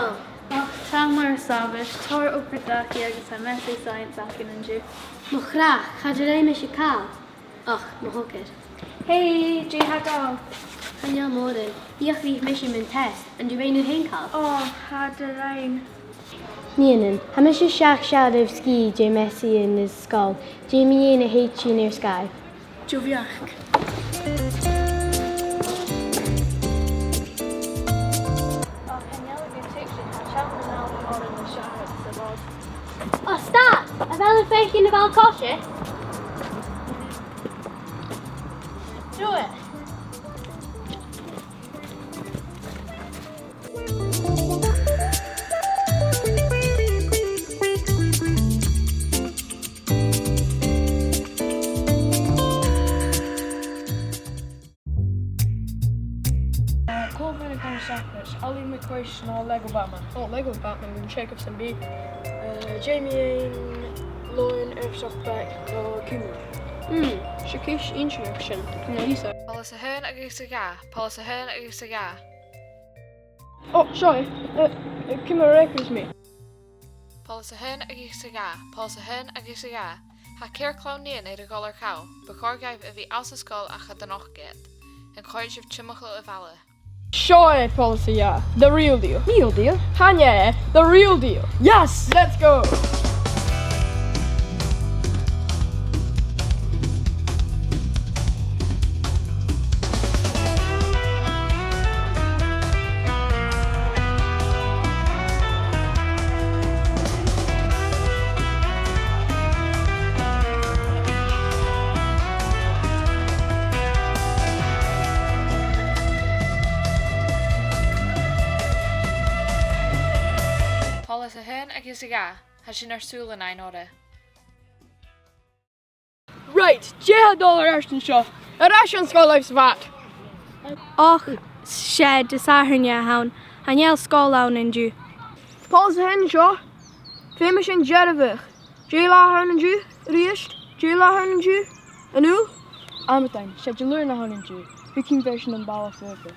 Seo. Tá mar sabis, tar upperdachi agus a messy science acin an dú. Mo chrach, chad ar éime sé cá. Och, mo hogad. Hey, G hagá. Hanneal mórin, íoch bhí mission min test, an dú réanú héincal. Oh, had a rain. Níanaan, ha me sé seach seadh ski J Messi in his skull. Jamie in a hate near sky. Joviach. Oh, stop! I've had a fake in the Balcosha. Do it. Ali McQuish na Lego Batman. Oh, Lego Batman with Jacob and B. Jamie and Lauren Earthsoft back Kimmer. Shakish introduction. Lisa. Pheofharain agus a ga. Pheofharain agus a ga. Oh, sorry. Kimmer records me. Pheofharain agus a ga. Pheofharain agus a ga. Ha ceir clán níon ar a gálar cow, ba córgaibh a bhí as a scáil a chad an ochgéad, an chuid sibh timachla a bhela. Sure, policy, yeah. The real deal. Real deal? Hanya, the real deal. Yes, let's go. Pheofharain agus a ga. Ha sin ar súla na nóra. Right, $10 Ashton Shaw. A Ashton Skull Life's VAT. Och, sé de sáthirne haun, hanneal scóláin an dú. Pheofharain Shaw. Famous in Jedivich. Jayla and Jew. Riest. Jayla and Jew. Anu? Amatime. Said you learn a hun and Jew. Viking version and Bala Further.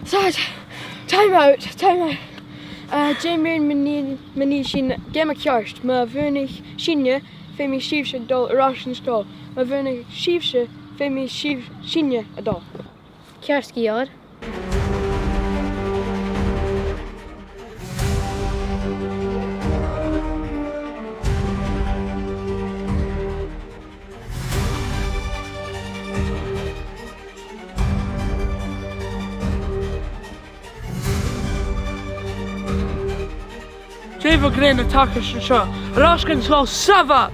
Sad. Time out. Jamie and Mani Shin Gemma Kjarst, ma Vernig Shinja, Femi Shivsha Dol Russian Stall, ma Vernig Shivsha, Femi Shinja Adol. Kjarski yard. Fheofharain attack us and shot. Raskin slow savat.